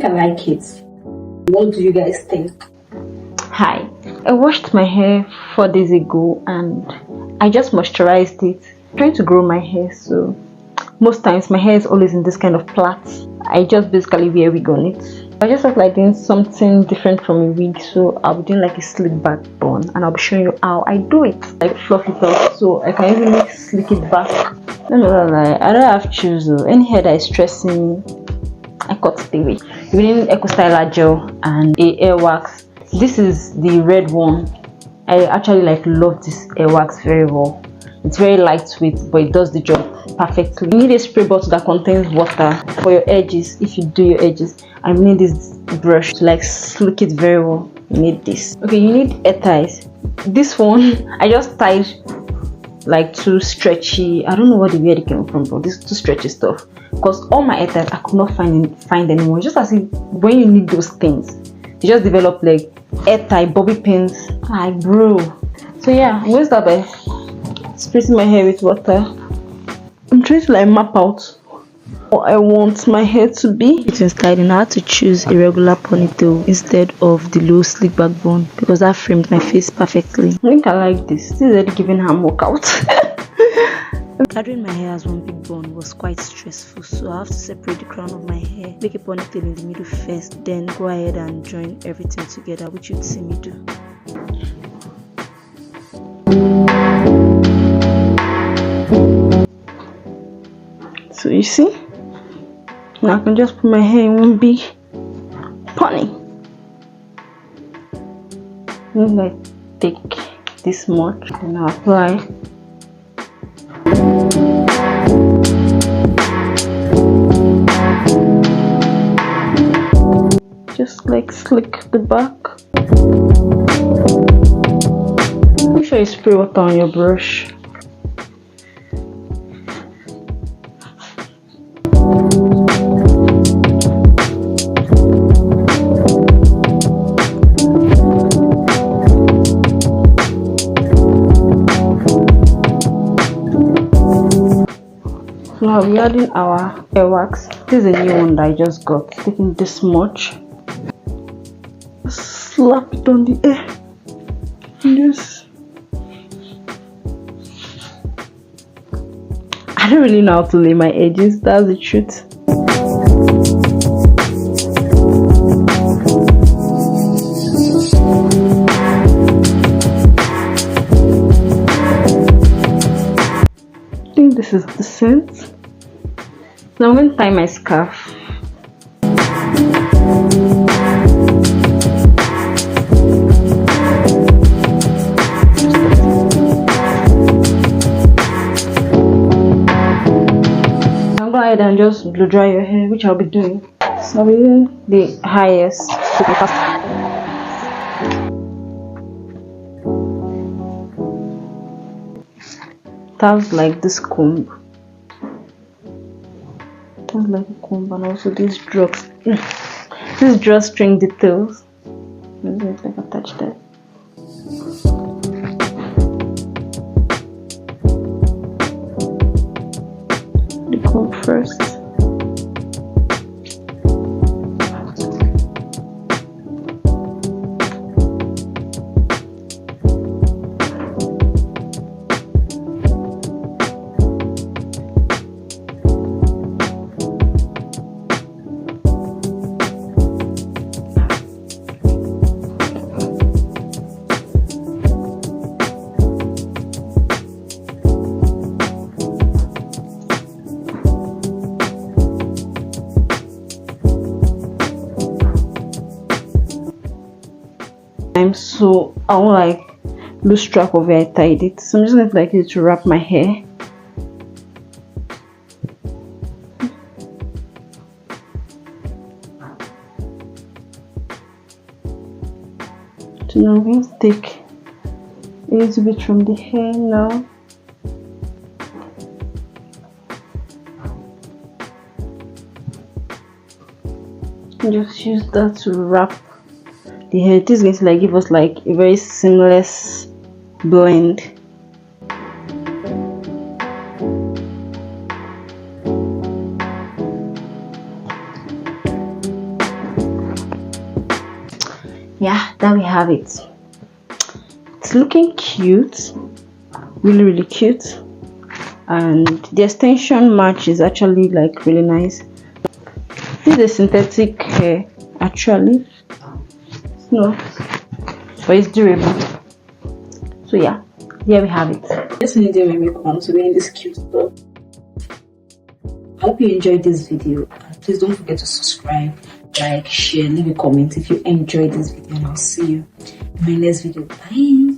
think I like it. What do you guys think? Hi, I washed my hair 4 days ago and I just moisturized it. I'm trying to grow my hair, so most times my hair is always in this kind of plaits. I just basically wear a wig on it. I just felt like doing something different from a wig, so I'll be doing like a slick back bun and I'll be showing you how I do it. Like fluff it up so I can easily slick it back. Let me not lie, I don't have choose though. Any hair that is stressing me, I cut it away. You need Eco Styler gel and a hair wax. This is the red one. I actually love this hair wax very well. It's very lightweight, but it does the job perfectly. You need a spray bottle that contains water for your edges if you do your edges, and you need this brush to slick it very well. You need this. Okay, you need hair ties. This one I just tied two stretchy, I don't know where they came from, but this two stretchy stuff, because all my hair ties I could not find anymore. Just as if when you need those things, you just develop hair tie bobby pins. Bro. So yeah, I'm going to start by spritzing my hair with water. I'm trying to map out what I want my hair to be. Between styling, I had to choose a regular ponytail instead of the low slick back bun because that framed my face perfectly. I think I like this. This is already giving her workout. Gathering my hair as one big bun was quite stressful, so I have to separate the crown of my hair, make a ponytail in the middle first, then go ahead and join everything together, which you'd see me do. So you see, now I can just put my hair in one big pony. I'm going to take this much and I'll apply. Just slick the back. Make sure you spray water on your brush. Now we're adding our hair wax. This is a new one that I just got. Taking this much, slap it on the hair. Just, I don't really know how to lay my edges. That's the truth. I think this is decent. So I'm going to tie my scarf. I'm going to go ahead and just blow dry your hair, which I'll be doing. So I'll be doing the highest. That's this comb. That's like a comb, and also these drawstring details. Maybe I can attach that. The comb first. So I won't lose track of where I tied it. So I'm just going to use it to wrap my hair. So now I'm going to take a little bit from the hair now. And just use that to wrap the hair. It is going to give us a very seamless blend. yeah, there we have it. It's looking cute, really cute, and the extension match is actually like really nice. This is a synthetic hair actually. No, but it's durable. So yeah, here we have it. Just need to make me to wearing this cute top. I hope you enjoyed this video. Please don't forget to subscribe, like, share, leave a comment if you enjoyed this video, and I'll see you in my next video. Bye.